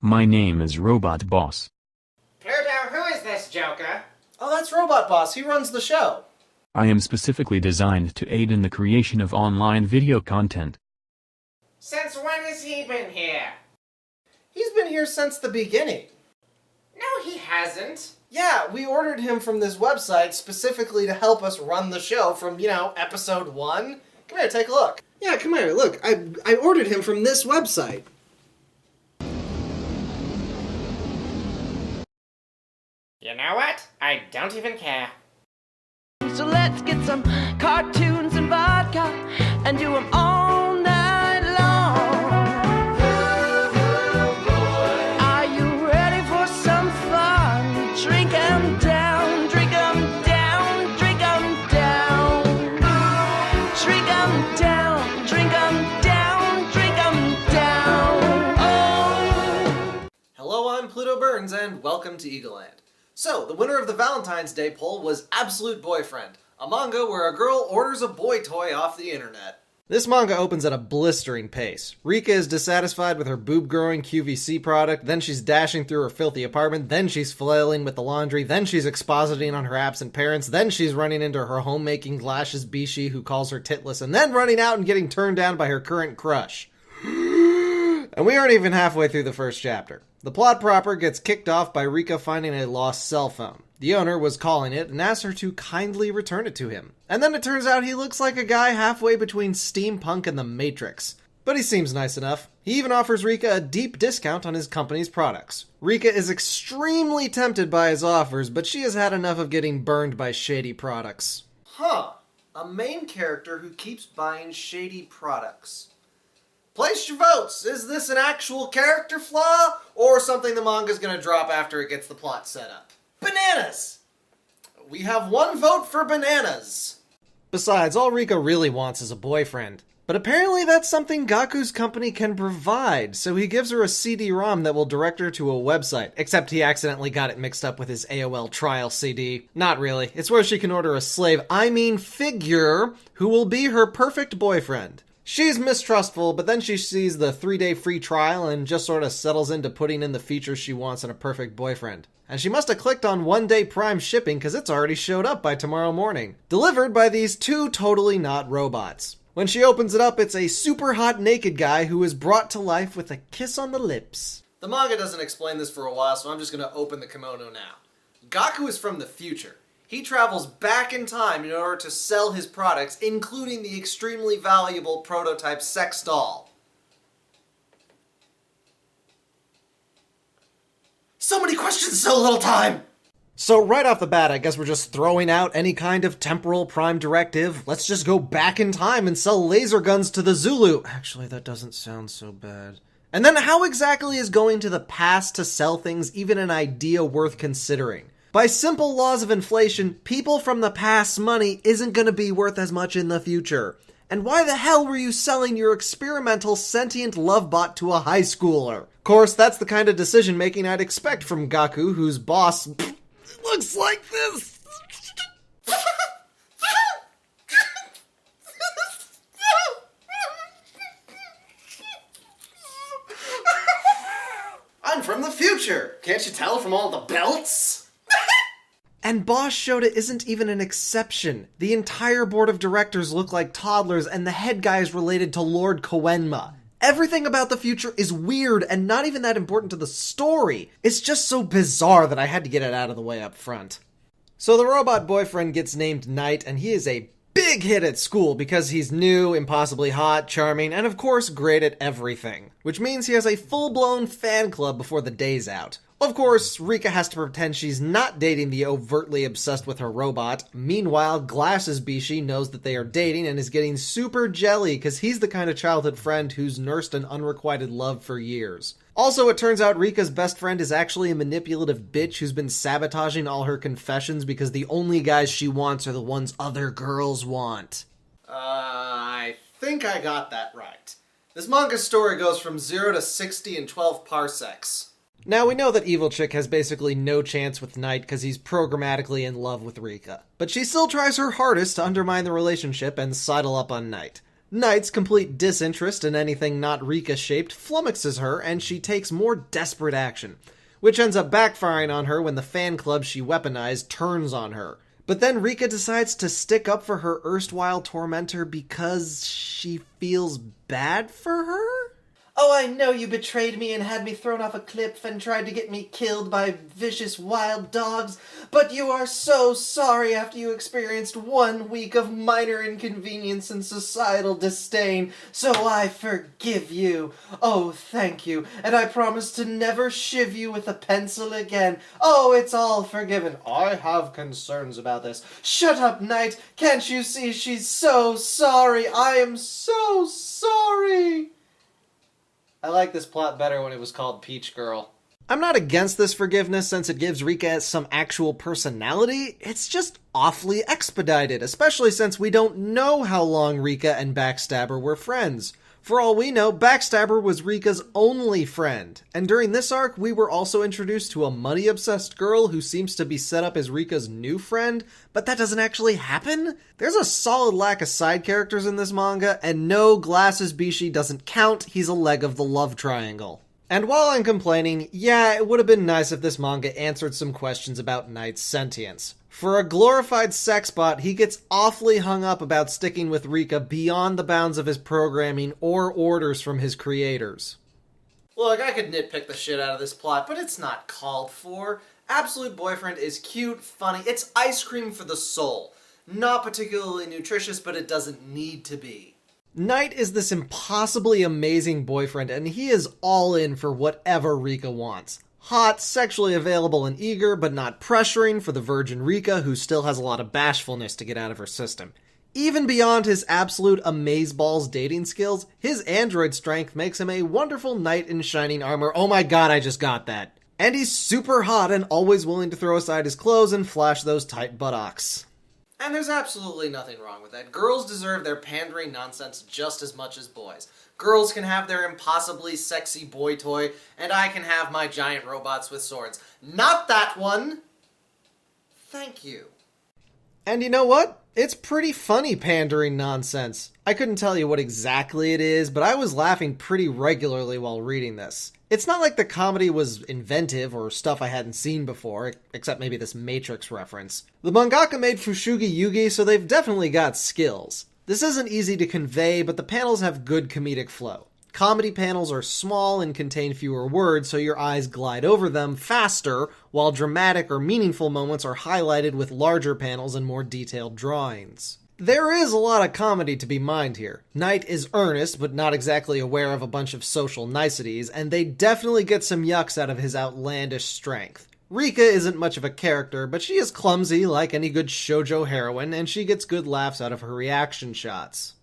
My name is Robot Boss. Pluto, who is this joker? Oh, that's Robot Boss. He runs the show. I am specifically designed to aid in the creation of online video content. Since when has he been here? He's been here since the beginning. No, he hasn't. Yeah, we ordered him from this website specifically to help us run the show from, episode 1. Come here, take a look. Yeah, come here, look. I ordered him from this website. You know what? I don't even care. So let's get some cartoons and vodka and do them all night long. Are you ready for some fun? Drink 'em down, drink 'em down, drink 'em down. Drink 'em down, drink 'em down, drink 'em down. Oh. Hello, I'm Plutoburns, and welcome to Eagleland. So, the winner of the Valentine's Day poll was Absolute Boyfriend, a manga where a girl orders a boy toy off the internet. This manga opens at a blistering pace. Rika is dissatisfied with her boob-growing QVC product, then she's dashing through her filthy apartment, then she's flailing with the laundry, then she's expositing on her absent parents, then she's running into her homemaking Glashes Bishi who calls her titless, and then running out and getting turned down by her current crush. And we aren't even halfway through the first chapter. The plot proper gets kicked off by Rika finding a lost cell phone. The owner was calling it and asked her to kindly return it to him. And then it turns out he looks like a guy halfway between steampunk and the Matrix. But he seems nice enough. He even offers Rika a deep discount on his company's products. Rika is extremely tempted by his offers, but she has had enough of getting burned by shady products. Huh. A main character who keeps buying shady products. Place your votes! Is this an actual character flaw, or something the manga's gonna drop after it gets the plot set up? Bananas! We have one vote for bananas! Besides, all Rika really wants is a boyfriend. But apparently that's something Gaku's company can provide, so he gives her a CD-ROM that will direct her to a website, except he accidentally got it mixed up with his AOL trial CD. Not really. It's where she can order a figure, who will be her perfect boyfriend. She's mistrustful, but then she sees the 3-day free trial and just sort of settles into putting in the features she wants in a perfect boyfriend. And she must have clicked on 1-day Prime shipping because it's already showed up by tomorrow morning. Delivered by these two totally not robots. When she opens it up, it's a super hot naked guy who is brought to life with a kiss on the lips. The manga doesn't explain this for a while, so I'm just going to open the kimono now. Gaku is from the future. He travels back in time in order to sell his products, including the extremely valuable prototype sex doll. So many questions, so little time! So right off the bat, I guess we're just throwing out any kind of temporal prime directive. Let's just go back in time and sell laser guns to the Zulu. Actually, that doesn't sound so bad. And then how exactly is going to the past to sell things even an idea worth considering? By simple laws of inflation, people from the past's money isn't going to be worth as much in the future. And why the hell were you selling your experimental sentient love bot to a high schooler? Of course, that's the kind of decision making I'd expect from Gaku, whose boss looks like this. I'm from the future. Can't you tell from all the belts? And Boss Shota isn't even an exception. The entire board of directors look like toddlers, and the head guy is related to Lord Koenma. Everything about the future is weird and not even that important to the story. It's just so bizarre that I had to get it out of the way up front. So the robot boyfriend gets named Knight, and he is a big hit at school because he's new, impossibly hot, charming, and of course great at everything. Which means he has a full-blown fan club before the day's out. Of course, Rika has to pretend she's not dating the overtly obsessed with her robot. Meanwhile, Glasses Bishi knows that they are dating and is getting super jelly because he's the kind of childhood friend who's nursed an unrequited love for years. Also, it turns out Rika's best friend is actually a manipulative bitch who's been sabotaging all her confessions because the only guys she wants are the ones other girls want. I think I got that right. This manga story goes from 0 to 60 in 12 parsecs. Now, we know that Evil Chick has basically no chance with Knight because he's programmatically in love with Rika. But she still tries her hardest to undermine the relationship and sidle up on Knight. Knight's complete disinterest in anything not Rika-shaped flummoxes her, and she takes more desperate action, which ends up backfiring on her when the fan club she weaponized turns on her. But then Rika decides to stick up for her erstwhile tormentor because she feels bad for her? Oh, I know you betrayed me and had me thrown off a cliff and tried to get me killed by vicious wild dogs, but you are so sorry after you experienced 1 week of minor inconvenience and societal disdain, so I forgive you. Oh, thank you, and I promise to never shiv you with a pencil again. Oh, it's all forgiven. I have concerns about this. Shut up, Knight. Can't you see she's so sorry? I am so sorry. I like this plot better when it was called Peach Girl. I'm not against this forgiveness since it gives Rika some actual personality. It's just awfully expedited, especially since we don't know how long Rika and Backstabber were friends. For all we know, Backstabber was Rika's only friend. And during this arc, we were also introduced to a money-obsessed girl who seems to be set up as Rika's new friend, but that doesn't actually happen? There's a solid lack of side characters in this manga, and no, Glasses Bishi doesn't count, he's a leg of the love triangle. And while I'm complaining, yeah, it would have been nice if this manga answered some questions about Knight's sentience. For a glorified sex bot, he gets awfully hung up about sticking with Rika beyond the bounds of his programming or orders from his creators. Look, I could nitpick the shit out of this plot, but it's not called for. Absolute Boyfriend is cute, funny, it's ice cream for the soul. Not particularly nutritious, but it doesn't need to be. Knight is this impossibly amazing boyfriend, and he is all in for whatever Rika wants. Hot, sexually available and eager, but not pressuring for the virgin Rika, who still has a lot of bashfulness to get out of her system. Even beyond his absolute amazeballs dating skills, his android strength makes him a wonderful knight in shining armor. Oh my god, I just got that. And he's super hot and always willing to throw aside his clothes and flash those tight buttocks. And there's absolutely nothing wrong with that. Girls deserve their pandering nonsense just as much as boys. Girls can have their impossibly sexy boy toy, and I can have my giant robots with swords. Not that one! Thank you. And you know what? It's pretty funny pandering nonsense. I couldn't tell you what exactly it is, but I was laughing pretty regularly while reading this. It's not like the comedy was inventive or stuff I hadn't seen before, except maybe this Matrix reference. The mangaka made Fushigi Yugi, so they've definitely got skills. This isn't easy to convey, but the panels have good comedic flow. Comedy panels are small and contain fewer words, so your eyes glide over them faster, while dramatic or meaningful moments are highlighted with larger panels and more detailed drawings. There is a lot of comedy to be mined here. Knight is earnest, but not exactly aware of a bunch of social niceties, and they definitely get some yucks out of his outlandish strength. Rika isn't much of a character, but she is clumsy like any good shoujo heroine, and she gets good laughs out of her reaction shots.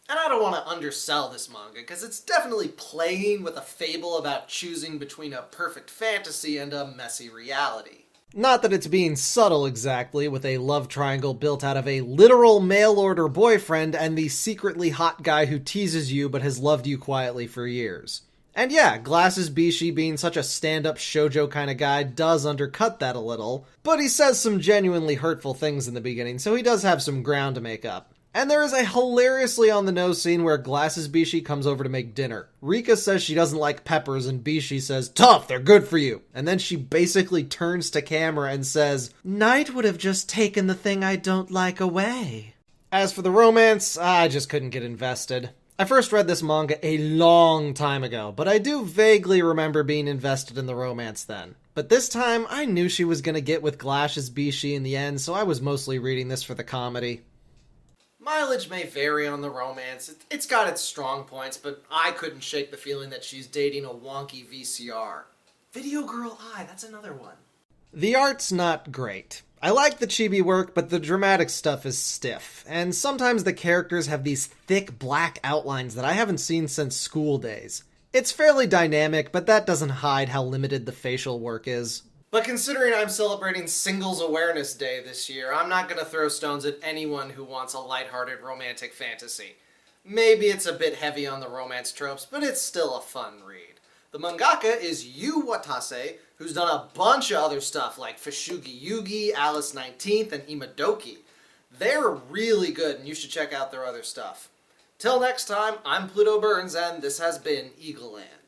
And I don't want to undersell this manga, because it's definitely playing with a fable about choosing between a perfect fantasy and a messy reality. Not that it's being subtle exactly, with a love triangle built out of a literal mail-order boyfriend and the secretly hot guy who teases you but has loved you quietly for years. And yeah, Glasses Bishi being such a stand-up shoujo kind of guy does undercut that a little, but he says some genuinely hurtful things in the beginning, so he does have some ground to make up. And there is a hilariously on-the-nose scene where Glasses Bishi comes over to make dinner. Rika says she doesn't like peppers, and Bishi says, "Tough, they're good for you." And then she basically turns to camera and says, "Knight would have just taken the thing I don't like away." As for the romance, I just couldn't get invested. I first read this manga a long time ago, but I do vaguely remember being invested in the romance then. But this time, I knew she was gonna get with Glasses Bishi in the end, so I was mostly reading this for the comedy. Mileage may vary on the romance. It's got its strong points, but I couldn't shake the feeling that she's dating a wonky VCR. Video Girl Eye, that's another one. The art's not great. I like the chibi work, but the dramatic stuff is stiff, and sometimes the characters have these thick black outlines that I haven't seen since school days. It's fairly dynamic, but that doesn't hide how limited the facial work is. But considering I'm celebrating Singles Awareness Day this year, I'm not going to throw stones at anyone who wants a lighthearted romantic fantasy. Maybe it's a bit heavy on the romance tropes, but it's still a fun read. The mangaka is Yu Watase, who's done a bunch of other stuff like Fushigi Yugi, Alice 19th, and Imadoki. They're really good, and you should check out their other stuff. Till next time, I'm Plutoburns, and this has been Eagleland.